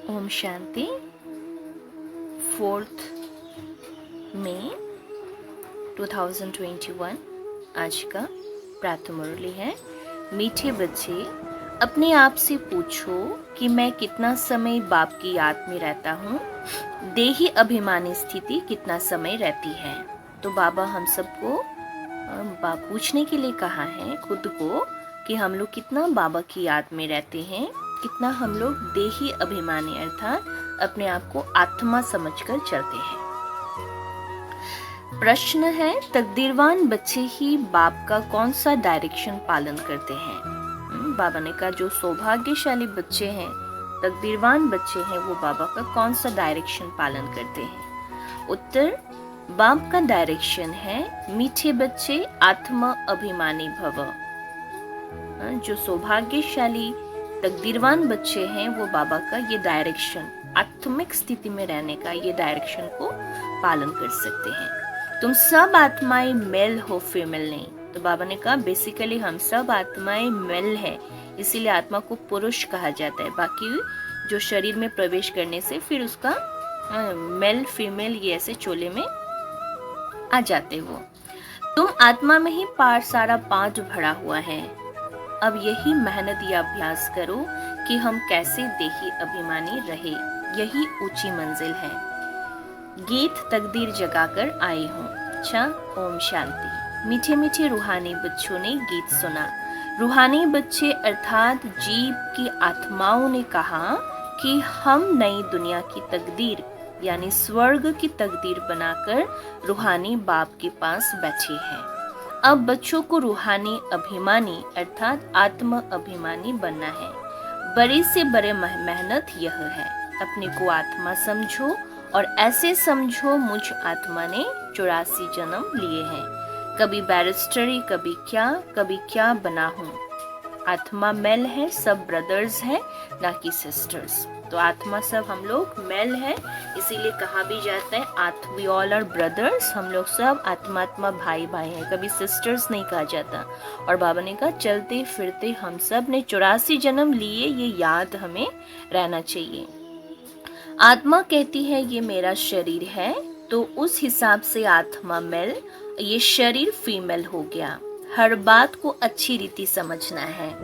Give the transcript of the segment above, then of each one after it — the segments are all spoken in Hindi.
ओम शांति। 4 मई 2021 आज का प्रातः मुरली है। मीठे बच्चे, अपने आप से पूछो कि मैं कितना समय बाप की याद में रहता हूँ। देही अभिमानी स्थिति कितना समय रहती है। तो बाबा हम सबको पूछने के लिए कहा है खुद को कि हम लोग कितना बाबा की याद में रहते हैं, कितना हम लोग देही अभिमानी अर्थात अपने आप को आत्मा समझकर चलते हैं। प्रश्न है, तकदीरवान बच्चे ही बाप का कौन सा डायरेक्शन पालन करते हैं। बाबा ने कहा जो सौभाग्यशाली बच्चे हैं, तकदीरवान बच्चे हैं, वो बाबा का कौन सा डायरेक्शन पालन करते हैं। उत्तर, बाप का डायरेक्शन है मीठे बच्चे आत्मा अभिमानी भव। जो सौभाग्यशाली तकदीरवान बच्चे हैं वो बाबा का ये डायरेक्शन, आत्मिक स्थिति में रहने का ये डायरेक्शन को पालन कर सकते हैं। तुम सब आत्माएं मेल हो, फीमेल नहीं। तो बाबा ने कहा बेसिकली हम सब आत्माएं मेल है, इसीलिए आत्मा को पुरुष कहा जाता है। बाकी जो शरीर में प्रवेश करने से फिर उसका मेल फीमेल ये ऐसे चोले में आ जाते वो। तुम आत्मा में ही सारा पाठ भरा हुआ है। अब यही मेहनत या अभ्यास करो कि हम कैसे देही अभिमानी रहे। यही ऊंची मंजिल है। गीत तकदीर जगाकर आई हूँ। अच्छा, ओम शांति। मीठे मीठे रूहानी बच्चों ने गीत सुना। रूहानी बच्चे अर्थात जीव की आत्माओं ने कहा कि हम नई दुनिया की तकदीर यानी स्वर्ग की तकदीर बनाकर रूहानी बाप के पास बैठे हैं। अब बच्चों को रूहानी अभिमानी अर्थात आत्म अभिमानी बनना है। बड़े से बड़े मेहनत यह है, अपने को आत्मा समझो और ऐसे समझो मुझ आत्मा ने 84 जन्म लिए हैं। कभी बैरिस्टरी, कभी क्या बना हूँ। आत्मा मेल है, सब ब्रदर्स हैं ना कि सिस्टर्स। तो आत्मा सब हम लोग मेल है, इसीलिए कहा भी जाता है वी ऑल आर ब्रदर्स। हम लोग सब आत्मा भाई हैं, कभी सिस्टर्स नहीं कहा जाता। और बाबा ने कहा चलते फिरते हम सब ने 84 जन्म लिए, ये याद हमें रहना चाहिए। आत्मा कहती है ये मेरा शरीर है, तो उस हिसाब से आत्मा मेल, ये शरीर फीमेल हो गया। हर बात को अच्छी रीति समझना है।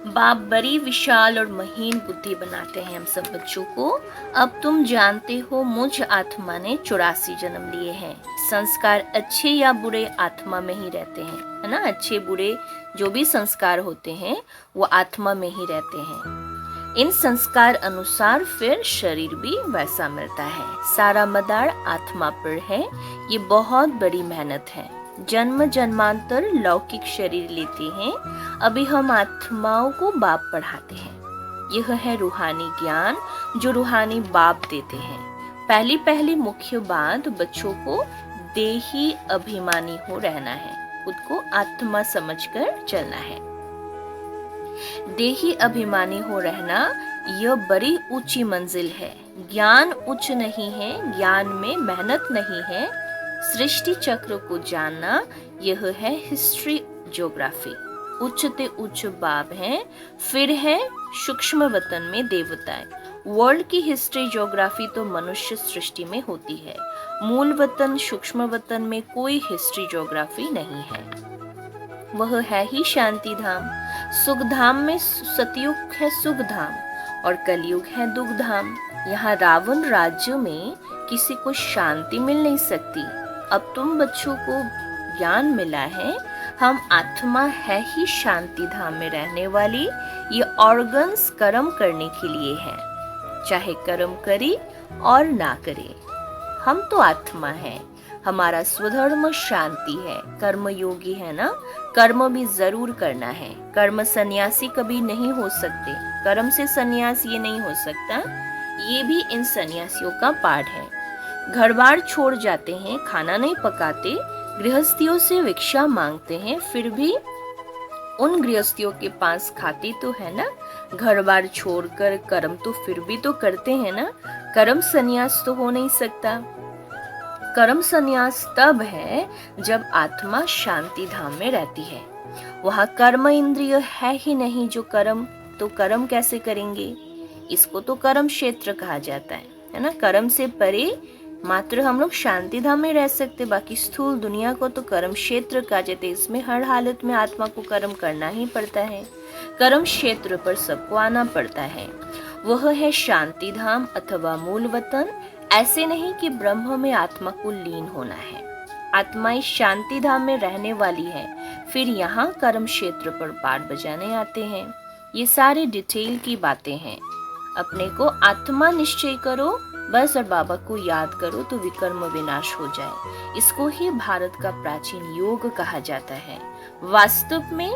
बाप बड़ी विशाल और महीन बुद्धि बनाते हैं हम सब बच्चों को। अब तुम जानते हो मुझ आत्मा ने 84 जन्म लिए हैं। संस्कार अच्छे या बुरे आत्मा में ही रहते हैं, है ना। अच्छे बुरे जो भी संस्कार होते हैं वो आत्मा में ही रहते हैं। इन संस्कार अनुसार फिर शरीर भी वैसा मिलता है। सारा मदार आत्मा पर है। ये बहुत बड़ी मेहनत है। जन्म जन्मांतर लौकिक शरीर लेते हैं। अभी हम आत्माओं को बाप पढ़ाते हैं। यह है रूहानी ज्ञान जो रूहानी बाप देते हैं। पहली मुख्य बात बच्चों को देही अभिमानी हो रहना है, खुद को आत्मा समझकर चलना है। देही अभिमानी हो रहना यह बड़ी ऊंची मंजिल है। ज्ञान उच्च नहीं है, ज्ञान में मेहनत नहीं है। सृष्टि चक्र को जानना यह है हिस्ट्री ज्योग्राफी। उच्चते उच्च बाप हैं, फिर है सूक्ष्म वतन में देवताएं। वर्ल्ड की हिस्ट्री ज्योग्राफी तो मनुष्य सृष्टि में होती है। मूल वतन सूक्ष्म वतन में कोई हिस्ट्री ज्योग्राफी नहीं है। वह है ही शांति धाम। सुख धाम में सतयुग है सुख धाम और कलयुग है दुख धाम। यहाँ रावण राज्य में किसी को शांति मिल नहीं सकती। अब तुम बच्चों को ज्ञान मिला है, हम आत्मा है ही शांति धाम में रहने वाली। ये ऑर्गन्स कर्म करने के लिए है, चाहे कर्म करे और ना करे। हम तो आत्मा है, हमारा स्वधर्म शांति है। कर्म योगी है ना, कर्म भी जरूर करना है। कर्म सन्यासी कभी नहीं हो सकते, कर्म से सन्यास ये नहीं हो सकता। ये भी इन सन्यासियों का पाठ है। घर बार छोड़ जाते हैं, खाना नहीं पकाते, गृहस्थियों से भिक्षा मांगते हैं, फिर भी उन गृहस्थियों के पास खाते तो है ना। घर बार छोड़कर कर्म तो फिर भी तो करते हैं ना। कर्म सन्यास तो हो नहीं सकता। कर्म सन्यास तब है जब आत्मा शांति धाम में रहती है। वहाँ कर्म इंद्रिय है ही नहीं जो कर्म, तो कर्म कैसे करेंगे। इसको तो कर्म क्षेत्र कहा जाता है ना। कर्म से परे मात्र हम लोग शांति धाम में रह सकते, बाकी स्थूल दुनिया को तो कर्म क्षेत्र कहा जाता है। इसमें हर हालत में आत्मा को कर्म करना ही पड़ता है। कर्म क्षेत्र पर सबको आना पड़ता है। वह है शांति धाम अथवा मूल वतन। ऐसे नहीं कि ब्रह्म में आत्मा को लीन होना है। आत्मा इस शांति धाम में रहने वाली है, फिर यहाँ कर्म क्षेत्र पर पाठ बजाने आते हैं। ये सारी डिटेल की बातें हैं। अपने को आत्मा निश्चय करो बस, और बाबा को याद करो तो विकर्म विनाश हो जाए। इसको ही भारत का प्राचीन योग कहा जाता है। वास्तव में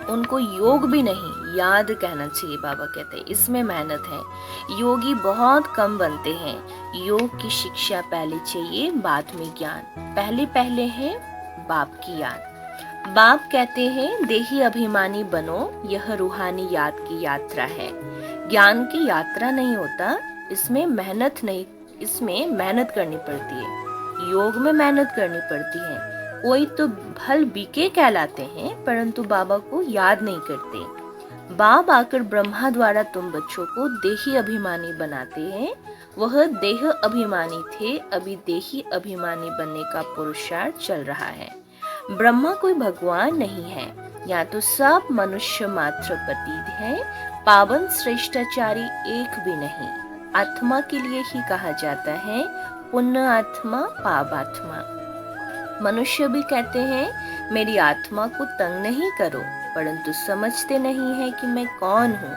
उनको योग भी नहीं, याद कहना चाहिए। बाबा कहते हैं इसमें मेहनत है। योगी बहुत कम बनते हैं। योग की शिक्षा पहले चाहिए, बाद में ज्ञान। पहले पहले है बाप की याद। बाप कहते हैं देही अभिमानी बनो, यह रूहानी याद की यात्रा है। ज्ञान की यात्रा नहीं होता, इसमें मेहनत नहीं, इसमें मेहनत करनी पड़ती है। योग में मेहनत करनी पड़ती है। कोई तो भल बीके कहलाते हैं, परंतु बाबा को याद नहीं करते। बाप आकर ब्रह्मा द्वारा तुम बच्चों को देही अभिमानी बनाते हैं। वह देह अभिमानी थे, अभी देही अभिमानी बनने का पुरुषार्थ चल रहा है। ब्रह्मा कोई भगवान नहीं है, या तो सब मनुष्य मात्र पतित है। पावन श्रेष्ठाचारी एक भी नहीं। आत्मा के लिए ही कहा जाता है पुण्य आत्मा पापात्मा। मनुष्य भी कहते हैं मेरी आत्मा को तंग नहीं करो, परंतु समझते नहीं है कि मैं कौन हूँ।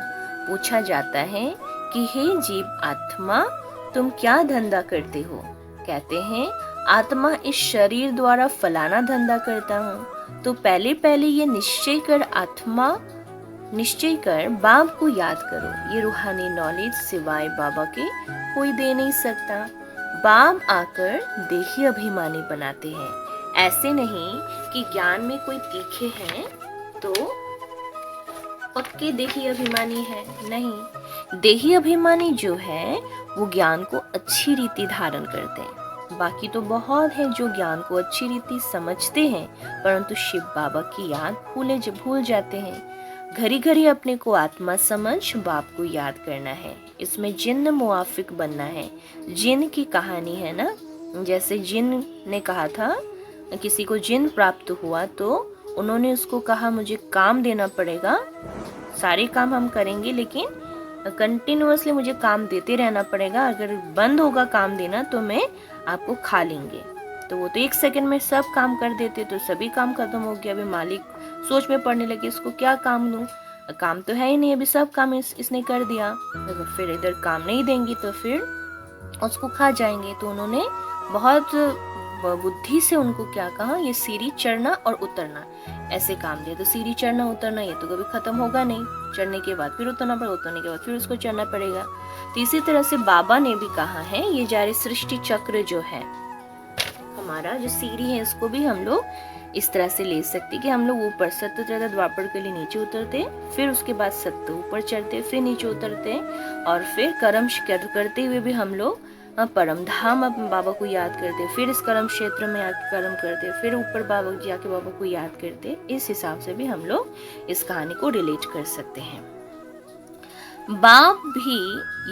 पूछा जाता है कि हे जीव आत्मा, तुम क्या धंधा करते हो? कहते हैं आत्मा इस शरीर द्वारा फलाना धंधा करता हूँ। तो पहले पहले ये निश्चय कर बाप को याद करो। ये रूहानी नॉलेज सिवाय बाबा के कोई दे नहीं सकता। बाप आकर देही अभिमानी बनाते हैं। ऐसे नहीं कि ज्ञान में कोई तीखे हैं तो पक्के देही अभिमानी है, नहीं। देही अभिमानी जो है वो ज्ञान को अच्छी रीति धारण करते हैं। बाकी तो बहुत है जो ज्ञान को अच्छी रीति समझते हैं, परंतु शिव बाबा की याद भूल जाते हैं। घड़ी घड़ी अपने को आत्मा समझ बाप को याद करना है। इसमें जिन्न मुआफिक बनना है। जिन की कहानी है ना, जैसे जिन ने कहा था, किसी को जिन प्राप्त हुआ तो उन्होंने उसको कहा मुझे काम देना पड़ेगा, सारे काम हम करेंगे लेकिन कंटिन्यूअसली मुझे काम देते रहना पड़ेगा। अगर बंद होगा काम देना तो मैं आपको खा लेंगे। तो वो तो 1 सेकंड में सब काम कर देते, तो सभी काम खत्म हो गया। अभी मालिक सोच में पड़ने लगे इसको क्या काम दूं, काम तो है ही नहीं, अभी सब काम इसने कर दिया। अगर फिर इधर काम नहीं देंगी तो फिर उसको खा जाएंगे। तो उन्होंने बहुत बुद्धि से उनको क्या कहा, ये सीढ़ी चढ़ना और उतरना ऐसे काम दिया। तो सीढ़ी चढ़ना उतरना ये तो कभी खत्म होगा नहीं। चढ़ने के बाद फिर उतरना पड़ेगा, उतरने के बाद फिर उसको चढ़ना पड़ेगा। तो इसी तरह से बाबा ने भी कहा है ये जारी सृष्टि चक्र जो है हमारा, जो सीढ़ी है, इसको भी हम लोग इस तरह से ले सकते कि हम लोग ऊपर सत्य त्रैता द्वापर के लिए नीचे उतरते, फिर उसके बाद सत्य ऊपर चढ़ते, फिर नीचे उतरते, और फिर कर्म करते हुए भी हम लोग परम धाम बाबा को याद करते, फिर इस कर्म क्षेत्र में आके कर्म करते, फिर ऊपर बाबा जी आके बाबा को याद करते। इस हिसाब से भी हम लोग इस कहानी को रिलेट कर सकते हैं। बाप भी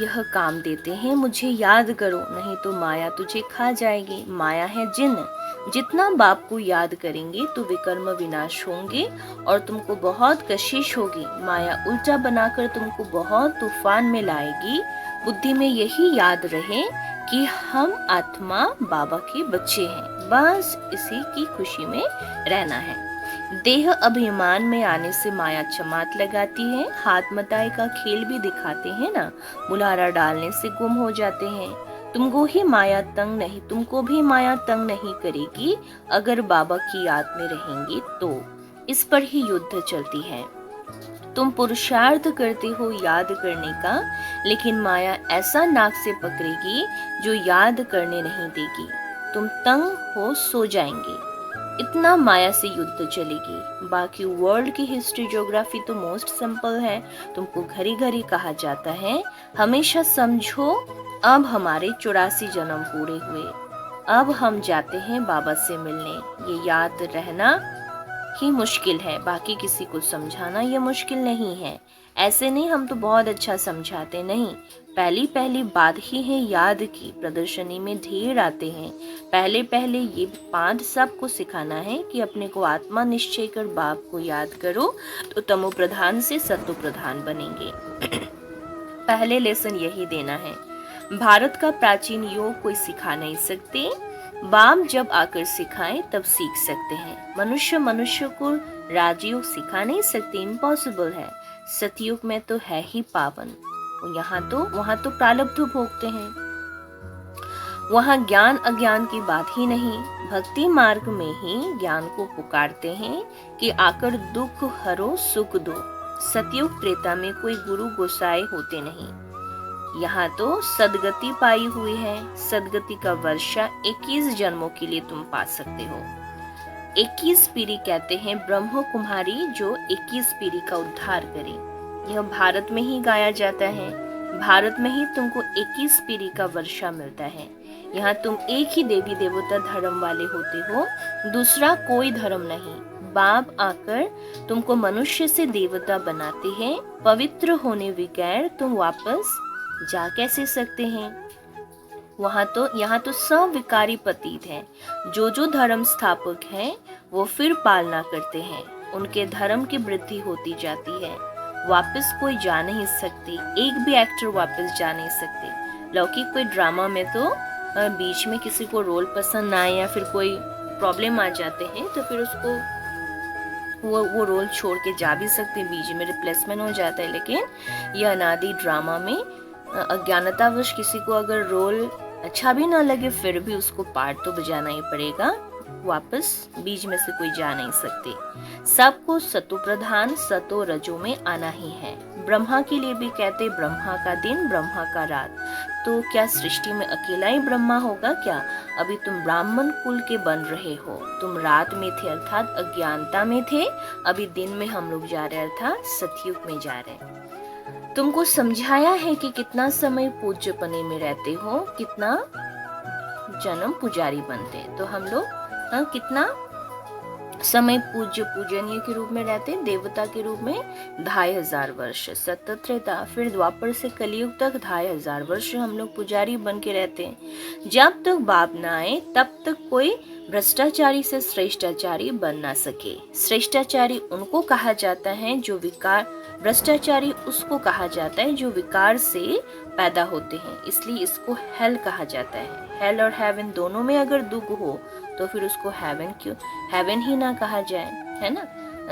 यह काम देते हैं, मुझे याद करो नहीं तो माया तुझे खा जाएगी। माया है जिन्न, जितना बाप को याद करेंगे तो विकर्म विनाश होंगे और तुमको बहुत कशिश होगी। माया उल्टा बनाकर तुमको बहुत तूफान में लाएगी। बुद्धि में यही याद रहे कि हम आत्मा बाबा के बच्चे हैं, बस इसी की खुशी में रहना है। देह अभिमान में आने से माया चमात लगाती है। हाथ मताए का खेल भी दिखाते हैं ना, बुलारा डालने से गुम हो जाते हैं। तुमको भी माया तंग नहीं करेगी अगर बाबा की याद में रहेंगी तो। इस पर ही युद्ध चलती है। तुम पुरुषार्थ करते हो याद करने का, लेकिन माया ऐसा नाक से पकड़ेगी जो याद करने नहीं देगी। तुम तंग हो सो जाएंगे, इतना माया से युद्ध चलेगी। बाकी वर्ल्ड की हिस्ट्री ज्योग्राफी तो मोस्ट सिंपल है। तुमको घड़ी घड़ी कहा जाता है हमेशा समझो अब हमारे 84 जन्म पूरे हुए, अब हम जाते हैं बाबा से मिलने। ये याद रहना ही मुश्किल है, बाकी किसी को समझाना ये मुश्किल नहीं है। ऐसे नहीं हम तो बहुत अच्छा समझाते, नहीं, पहली पहली बात ही है याद की। प्रदर्शनी में ढेर आते हैं, पहले पहले ये पाठ सबको सिखाना है कि अपने को आत्मा निश्चय कर बाप को याद करो तो तमो प्रधान से सत्व प्रधान बनेंगे। पहले लेसन यही देना है। भारत का प्राचीन योग कोई सिखा नहीं सकते, बाप जब आकर सिखाए तब सीख सकते हैं। मनुष्य मनुष्य को राजयोग सिखा नहीं सकते, इम्पॉसिबल है। सतयुग में तो है ही पावन, वहाँ तो प्रारब्ध भोगते हैं, वहाँ ज्ञान अज्ञान की बात ही नहीं। भक्ति मार्ग में ही ज्ञान को पुकारते हैं कि आकर दुख हरो सुख दो। सतयुग त्रेता में कोई गुरु गोसाई होते नहीं, यहाँ तो सदगति पाई हुई है। सदगति का वर्षा 21 जन्मों के लिए तुम पा सकते हो। 21 पीढ़ी कहते हैं ब्रह्म कुमारी जो 21 पीढ़ी का उद्धार करे। यह भारत में ही गाया जाता है, भारत में ही तुमको 21 पीढ़ी का वर्षा मिलता है। यहाँ तुम एक ही देवी देवता धर्म वाले होते हो, दूसरा कोई धर्म नहीं। बाप आकर तुमको मनुष्य से देवता बनाते हैं। पवित्र होने बगैर तुम वापस जा कैसे सकते हैं? यहाँ तो सब विकारी पतित हैं। जो धर्म स्थापक हैं वो फिर पालना करते हैं, उनके धर्म की वृद्धि होती जाती है। वापस कोई जा नहीं सकती, एक भी एक्टर वापस जा नहीं सकते। लौकिक कोई ड्रामा में तो बीच में किसी को रोल पसंद ना आए या फिर कोई प्रॉब्लम आ जाते हैं तो फिर उसको वो रोल छोड़ के जा भी सकते, बीच में रिप्लेसमेंट हो जाता है। लेकिन यह अनादि ड्रामा में अज्ञानतावश किसी को अगर रोल अच्छा भी ना लगे फिर भी उसको पार्ट तो बजाना ही पड़ेगा, वापस बीच में से कोई जा नहीं सकते। सबको सतो प्रधान सतो रजो में आना ही है। ब्रह्मा के लिए भी कहते ब्रह्मा का दिन ब्रह्मा का रात। तो क्या सृष्टि में अकेला ही ब्रह्मा होगा क्या? अभी तुम ब्राह्मण कुल के बन रहे हो, तुम रात में थे अर्थात अज्ञानता में थे, अभी दिन में हम लोग जा रहे अर्थात सतयुग में जा रहे। तुमको समझाया है कि कितना समय पूज्य पने में रहते हो, कितना जन्म पुजारी बनते। तो हम लोग कितना समय पूजनीय के रूप में रहते, देवता के रूप में 2500 वर्ष सतत्रेता, फिर द्वापर से कलयुग तक 2500 वर्ष हम लोग पुजारी बन के रहते हैं। जब तक बाप न आए तब तक कोई भ्रष्टाचारी से श्रेष्ठाचारी बन ना सके। श्रेष्ठाचारी उनको कहा जाता है जो विकार, भ्रष्टाचारी उसको कहा जाता है जो विकार से पैदा होते हैं, इसलिए इसको हेल कहा जाता है। हेल और हेवन दोनों में अगर दुख हो तो फिर उसको हेवन क्यों, हेवन ही ना कहा जाए, है ना।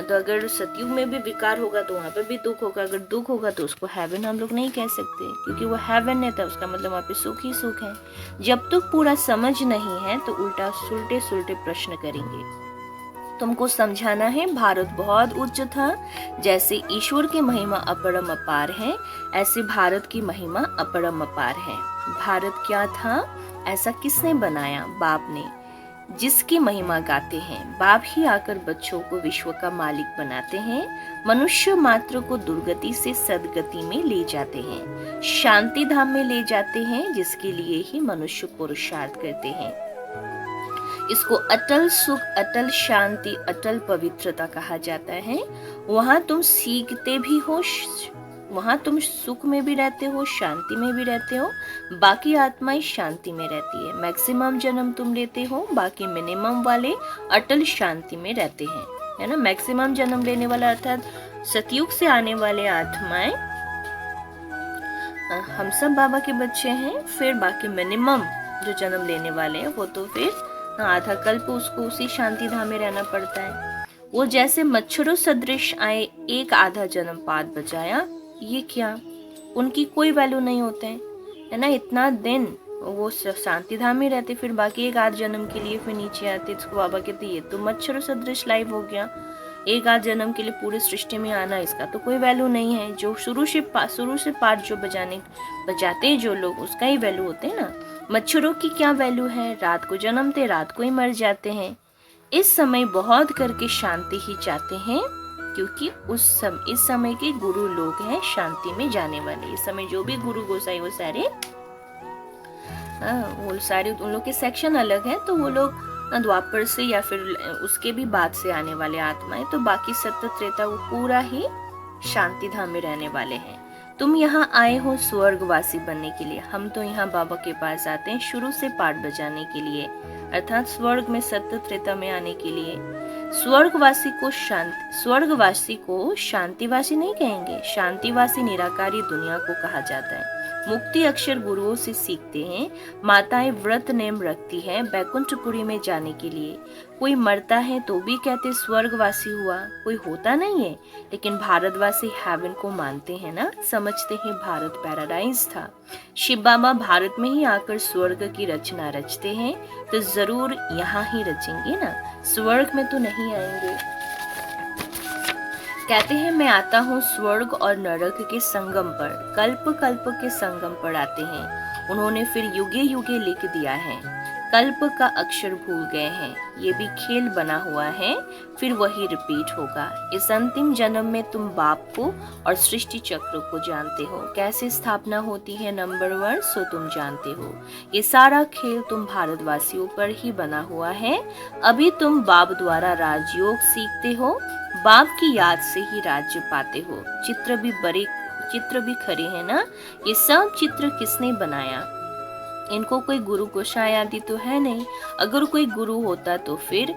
तो अगर सतयुग में भी विकार होगा तो वहाँ पे भी दुख होगा, अगर दुख होगा तो उसको हेवन हम लोग नहीं कह सकते, क्योंकि वो हेवन है तो उसका मतलब वहाँ पे सुख ही सुख है। जब तक पूरा समझ नहीं है तो उल्टा सुलटे सुलटे प्रश्न करेंगे। तुमको समझाना है भारत बहुत उच्च था, जैसे ईश्वर की महिमा अपरम अपार है, ऐसे भारत की महिमा अपरम अपार है। भारत क्या था, ऐसा किसने बनाया? बाप ने, जिसकी महिमा गाते हैं। बाप ही आकर बच्चों को विश्व का मालिक बनाते हैं, मनुष्य मात्र को दुर्गति से सदगति में ले जाते हैं, शांति धाम में ले जाते हैं, जिसके लिए ही मनुष्य पुरुषार्थ करते हैं। इसको अटल सुख, अटल शांति, अटल पवित्रता कहा जाता है। वहाँ तुम सीखते भी हो, वहाँ तुम सुख में भी रहते हो, शांति में भी रहते हो, बाकी आत्माएं शांति में रहती है। मैक्सिमम जन्म तुम लेते हो, बाकी मिनिमम वाले अटल शांति में रहते हैं, है ना। मैक्सिमम जन्म लेने वाला अर्थात सतयुग से आने वाले आत्माएं हम सब बाबा के बच्चे हैं। फिर बाकी मिनिमम जो जन्म लेने वाले हैं वो तो फिर आधा कल्प उसको उसी शांति धाम में रहना पड़ता है। वो जैसे मच्छरों सदृश आए, एक आधा जन्म पाद बचाया, ये क्या, उनकी कोई वैल्यू नहीं होते हैं, है ना। इतना दिन वो शांति धाम में रहते, फिर बाकी एक आध जन्म के लिए फिर नीचे आते। इसको बाबा कहते ये तो मच्छरों सदृश लाइफ हो गया, एक आध जन्म के लिए पूरे सृष्टि में आना, इसका तो कोई वैल्यू नहीं है। जो शुरू से पाठ जो बजाते हैं जो लोग, उसका ही वैल्यू होते हैं ना। मच्छरों की क्या वैल्यू है, रात को जन्मते रात को ही मर जाते हैं। इस समय बहुत करके शांति ही चाहते हैं, क्योंकि इस समय के गुरु लोग हैं शांति में जाने वाले। इस समय जो भी गुरु गोसाई वो सारे उन लोग के सेक्शन अलग है, तो वो लोग द्वापर से या फिर उसके भी बाद से आने वाले आत्माएं, तो बाकी सत्य त्रेता वो पूरा ही शांति धाम में रहने वाले हैं। तुम यहाँ आए हो स्वर्गवासी बनने के लिए। हम तो यहाँ बाबा के पास आते हैं शुरू से पाठ बजाने के लिए, अर्थात स्वर्ग में सत्य त्रेता में आने के लिए। स्वर्गवासी को शांतिवासी नहीं कहेंगे। शांतिवासी निराकारी दुनिया को कहा जाता है। मुक्ति अक्षर गुरुओं से सीखते हैं। माताएं व्रत नेम रखती हैं बैकुंठपुरी में जाने के लिए। कोई मरता है तो भी कहते स्वर्गवासी हुआ, कोई होता नहीं है। लेकिन भारतवासी हेवन को मानते हैं ना, समझते हैं भारत पैराडाइज था। शिव बाबा भारत में ही आकर स्वर्ग की रचना रचते हैं, तो जरूर यहाँ ही रचेंगे ना, स्वर्ग में तो नहीं आएंगे। कहते हैं मैं आता हूँ स्वर्ग और नरक के संगम पर, कल्प कल्प के संगम पर आते हैं। उन्होंने फिर युगे युगे लिख दिया है, कल्प का अक्षर भूल गए हैं। ये भी खेल बना हुआ है, फिर वही रिपीट होगा। इस अंतिम जन्म में तुम बाप को और सृष्टि चक्र को जानते हो, कैसे स्थापना होती है नंबर 1 सो तुम जानते हो। ये सारा खेल तुम भारतवासियों पर ही बना हुआ है। अभी तुम बाप द्वारा राजयोग सीखते हो, बाप की याद से ही राज्य पाते हो। चित्र भी खरे हैं ना। ये सब चित्र किसने बनाया? इनको कोई गुरु गोसाई आदि तो है नहीं। अगर कोई गुरु होता तो फिर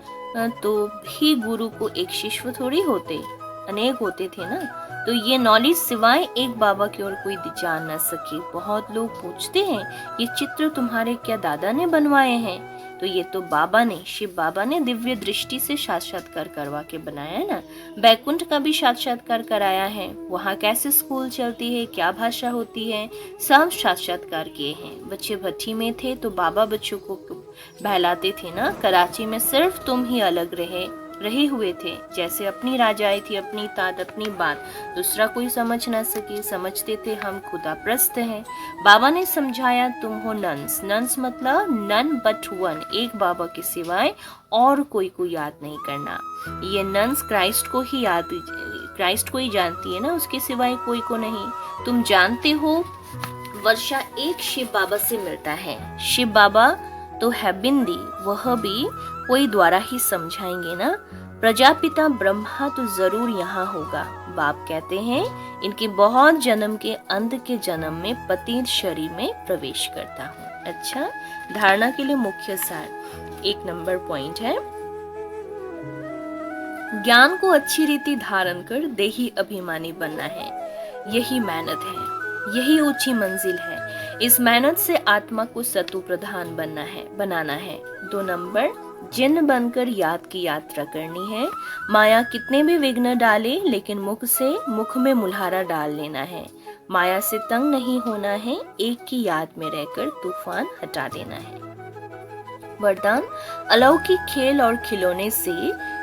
तो भी गुरु को एक शिष्य थोड़ी होते, अनेक होते थे ना। तो ये नॉलेज सिवाय एक बाबा की और कोई जान न सके। बहुत लोग पूछते हैं ये चित्र तुम्हारे क्या दादा ने बनवाए हैं? तो ये तो बाबा ने, शिव बाबा ने दिव्य दृष्टि से साक्षात्कार करवा के बनाया है ना। बैकुंठ का भी साक्षात्कार कराया है, वहाँ कैसे स्कूल चलती है, क्या भाषा होती है, सब साक्षात्कार किए हैं। बच्चे भट्टी में थे तो बाबा बच्चों को बहलाते थे ना। कराची में सिर्फ तुम ही अलग रहे हुए थे, जैसे अपनी राजाई थी, अपनी तात, अपनी बात, दूसरा कोई समझ ना सके। समझते थे हम खुदा प्रस्त हैं। बाबा ने समझाया तुम हो नन्स। नन्स मतलब नन बट वन, एक बाबा के सिवाय और कोई को याद नहीं करना। ये नन्स क्राइस्ट को ही जानती है ना, उसके सिवाय कोई को नहीं। तुम जानते हो वर्षा एक शिव बाबा से मिलता है। शिव बाबा तो है बिंदी, वह भी कोई द्वारा ही समझाएंगे ना। प्रजापिता ब्रह्मा तो जरूर यहाँ होगा। बाप कहते हैं इनके बहुत जन्म के अंत के जन्म में पतित शरीर में प्रवेश करता हूँ। अच्छा, धारणा के लिए मुख्य सार 1 नंबर पॉइंट है, ज्ञान को अच्छी रीति धारण कर देही अभिमानी बनना है। यही मेहनत है, यही ऊंची मंजिल है। इस मेहनत से आत्मा को सतु प्रधान बनाना है। 2 नंबर, जिन बनकर याद की यात्रा करनी है। माया कितने भी विघ्न डाले, लेकिन मुख में मुल्हारा डाल लेना है। माया से तंग नहीं होना है, एक की याद में रहकर तूफान हटा देना है। वरदान, अलौकिक खेल और खिलौने से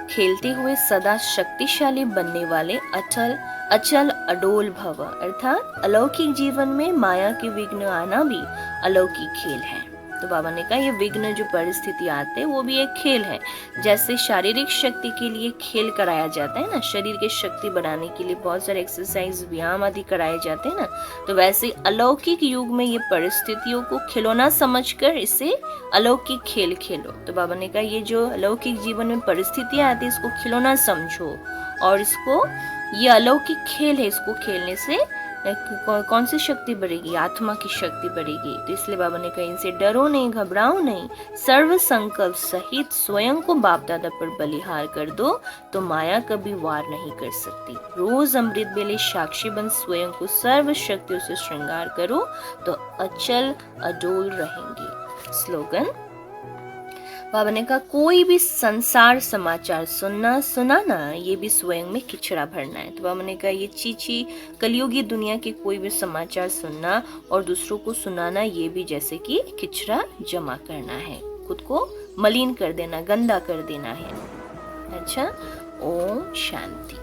खेलते हुए सदा शक्तिशाली बनने वाले अचल अडोल भव, अर्थात अलौकिक जीवन में माया के विघ्न आना भी अलौकिक खेल है। तो बाबा ने कहा ये विघ्न जो परिस्थिति आते हैं वो भी एक खेल है। जैसे शारीरिक शक्ति के लिए खेल कराया जाता है ना, शरीर की शक्ति बढ़ाने के लिए बहुत सारे एक्सरसाइज व्यायाम आदि कराए जाते हैं ना, तो वैसे अलौकिक युग में ये परिस्थितियों को खिलौना समझकर इसे अलौकिक खेल खेलो। तो बाबा ने कहा ये जो अलौकिक जीवन में परिस्थितियां आती है इसको खिलौना समझो, और इसको ये अलौकिक खेल है, इसको खेलने से कौन सी शक्ति बढ़ेगी? आत्मा की शक्ति बढ़ेगी। तो इसलिए बाबा ने कहा इनसे डरो नहीं, घबराओ नहीं, सर्व संकल्प सहित स्वयं को बाप दादा पर बलिहार कर दो तो माया कभी वार नहीं कर सकती। रोज अमृत बेले साक्षी बन स्वयं को सर्व शक्तियों से श्रृंगार करो तो अचल अडोल रहेंगे। स्लोगन, बाबा ने कहा कोई भी संसार समाचार सुनाना ये भी स्वयं में खिचड़ा भरना है। तो बाबा ने कहा ये चीची कलयुगी दुनिया के कोई भी समाचार सुनना और दूसरों को सुनाना ये भी जैसे कि खिचड़ा जमा करना है, खुद को मलिन कर देना, गंदा कर देना है। अच्छा, ओम शांति।